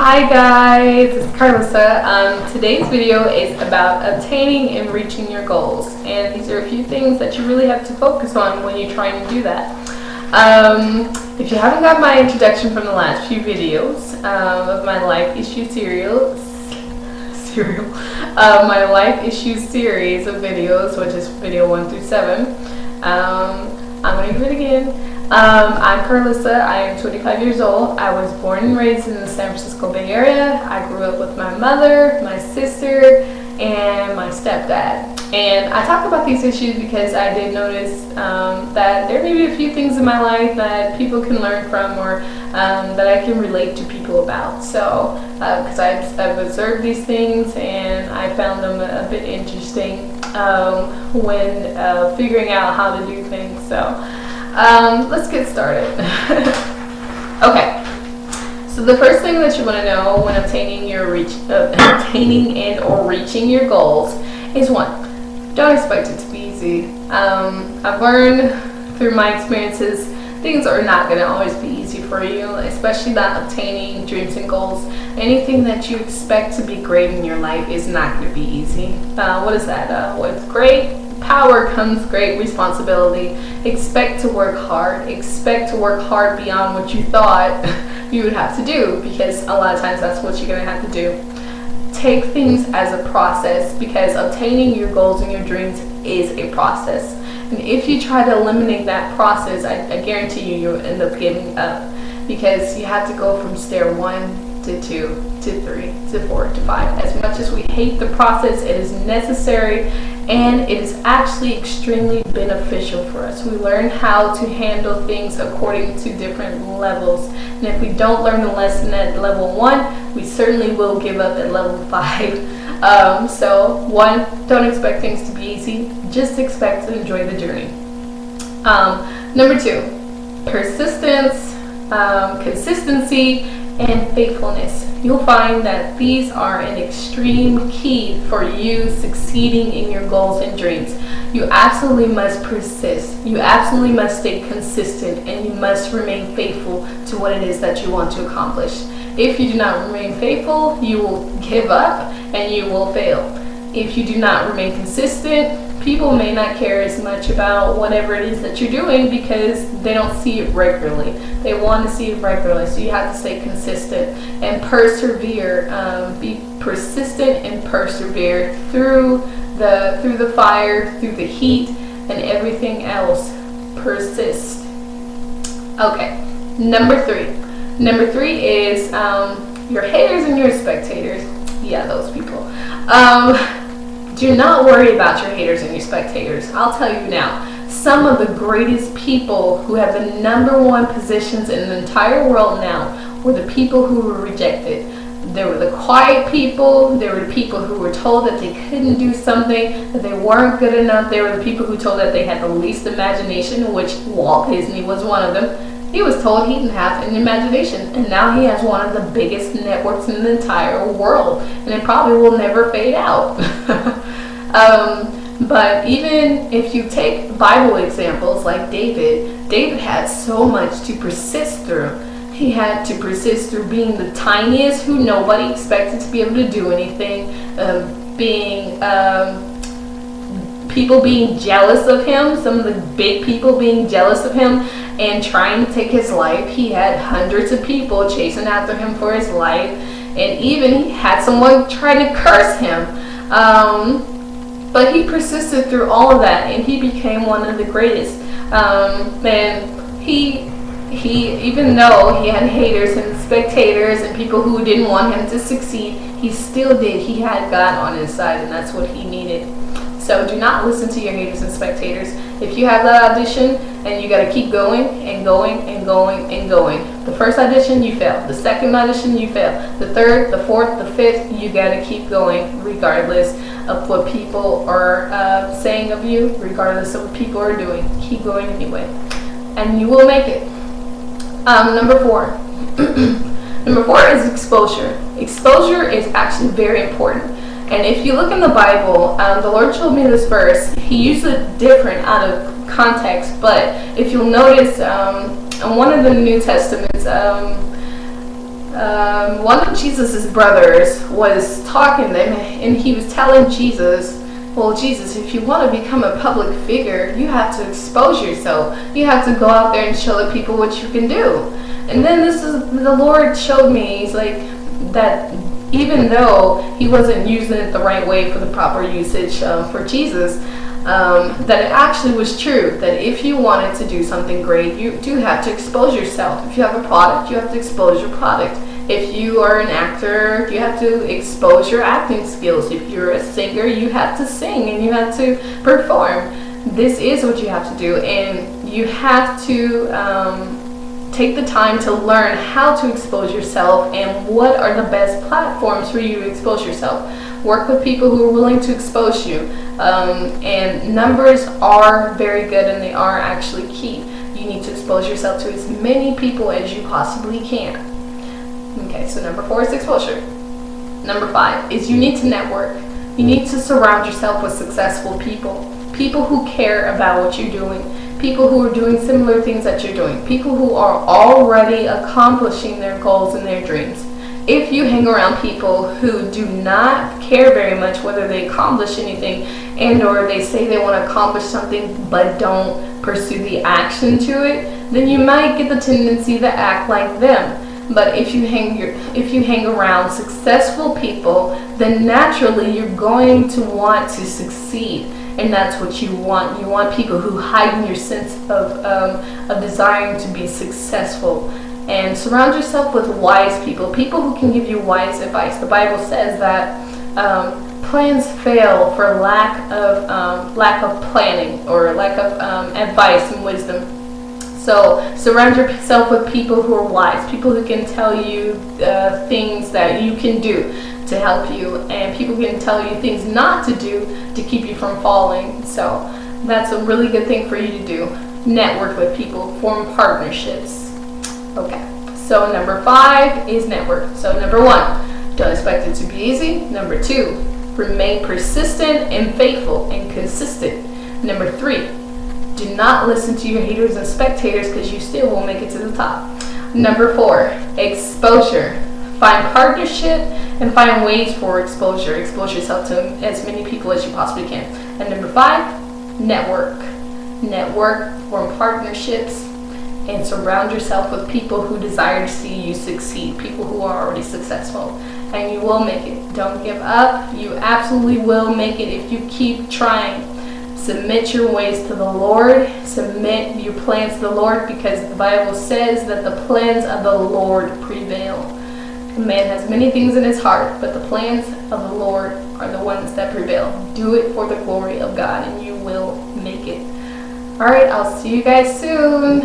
Hi guys, it's Carlissa. Today's video is about obtaining and reaching your goals, and these are a few things that you really have to focus on when you're trying to do that. If you haven't got my introduction from the last few videos of my life issue my life issue series of videos, which is video 1 through 7, I'm going to do it again. I'm Carlissa. I am 25 years old. I was born and raised in the San Francisco Bay Area. I grew up with my mother, my sister, and my stepdad. And I talk about these issues because I did notice that there may be a few things in my life that people can learn from, or that I can relate to people about. So, because I've observed these things and I found them a bit interesting when figuring out how to do things. So. Let's get started. Okay, so the first thing that you want to know when obtaining and or reaching your goals is, one, don't expect it to be easy. I've learned through my experiences things are not going to always be easy for you, especially not obtaining dreams and goals. Anything that you expect to be great in your life is not going to be easy. What is that? With great power comes great responsibility. Expect to work hard. Expect to work hard beyond what you thought you would have to do, because a lot of times that's what you're going to have to do. Take things as a process, because obtaining your goals and your dreams is a process. And if you try to eliminate that process, I guarantee you'll end up giving up, because you have to go from stair 1 to 2 to 3 to 4 to 5. As much as we hate the process, it is necessary, and it is actually extremely beneficial for us. We learn how to handle things according to different levels. And if we don't learn the lesson at level 1, we certainly will give up at level 5. So 1, don't expect things to be easy. Just expect to enjoy the journey. Number 2, persistence, consistency, and faithfulness. You'll find that these are an extreme key for you succeeding in your goals and dreams. You absolutely must persist. You absolutely must stay consistent, and you must remain faithful to what it is that you want to accomplish. If you do not remain faithful, you will give up and you will fail. If you do not remain consistent, people may not care as much about whatever it is that you're doing, because they don't see it regularly. They want to see it regularly, so you have to stay consistent and persevere. Be persistent and persevere through the fire, through the heat, and everything else. Persist. Okay, number 3. Number 3 is your haters and your spectators. Yeah, those people. Do not worry about your haters and your spectators. I'll tell you now, some of the greatest people who have the #1 positions in the entire world now were the people who were rejected. There were the quiet people. There were the people who were told that they couldn't do something, that they weren't good enough. There were the people who told that they had the least imagination, which Walt Disney was one of them. He was told he didn't have an imagination, and now he has one of the biggest networks in the entire world, and it probably will never fade out. But even if you take Bible examples like David had so much to persist through. He had to persist through being the tiniest, who nobody expected to be able to do anything, people being jealous of him, some of the big people being jealous of him and trying to take his life. He had hundreds of people chasing after him for his life, and even he had someone trying to curse him. But he persisted through all of that, and he became one of the greatest. And he even though he had haters and spectators and people who didn't want him to succeed, he still did. He had God on his side, and that's what he needed. So do not listen to your haters and spectators. If you have that audition, and you got to keep going and going and going and going. The first audition, you fail. The second audition, you fail. The third, the fourth, the fifth, you got to keep going regardless of what people are saying of you, regardless of what people are doing. Keep going anyway, and you will make it. Number 4. Number 4 is exposure. Exposure is actually very important. And if you look in the Bible, the Lord showed me this verse. He used it different out of context, but if you'll notice, in one of the New Testaments, one of Jesus's brothers was talking to him, and he was telling Jesus, well, Jesus, if you want to become a public figure, you have to expose yourself. You have to go out there and show the people what you can do. And then the Lord showed me, he's like, that even though he wasn't using it the right way for the proper usage for Jesus, that it actually was true, that if you wanted to do something great, you do have to expose yourself. If you have a product, you have to expose your product. If you are an actor, you have to expose your acting skills. If you're a singer, you have to sing and you have to perform. This is what you have to do, and you have to take the time to learn how to expose yourself and what are the best platforms for you to expose yourself. Work with people who are willing to expose you. And numbers are very good, and they are actually key. You need to expose yourself to as many people as you possibly can. Okay, so number 4 is exposure. Number 5 is you need to network. You need to surround yourself with successful people. People who care about what you're doing. People who are doing similar things that you're doing. People who are already accomplishing their goals and their dreams. If you hang around people who do not care very much whether they accomplish anything, and or they say they want to accomplish something but don't pursue the action to it, then you might get the tendency to act like them. But if you hang around successful people, then naturally you're going to want to succeed, and that's what you want. You want people who heighten your sense of desiring to be successful. And surround yourself with wise people, people who can give you wise advice. The Bible says that plans fail for lack of planning, or lack of advice and wisdom. So surround yourself with people who are wise, people who can tell you things that you can do to help you, and people can tell you things not to do to keep you from falling. So that's a really good thing for you to do. Network with people, form partnerships. Okay, so number 5 is network. So number 1, don't expect it to be easy. Number 2, remain persistent and faithful and consistent. Number 3, do not listen to your haters and spectators, because you still won't make it to the top. Number 4, exposure. Find partnership and find ways for exposure. Expose yourself to as many people as you possibly can. And number 5, network. Network, form partnerships, and surround yourself with people who desire to see you succeed, people who are already successful, and you will make it. Don't give up. You absolutely will make it if you keep trying. Submit your ways to the Lord. Submit your plans to the Lord, because the Bible says that the plans of the Lord prevail. A man has many things in his heart, but the plans of the Lord are the ones that prevail. Do it for the glory of God, and you will make it. All right, I'll see you guys soon.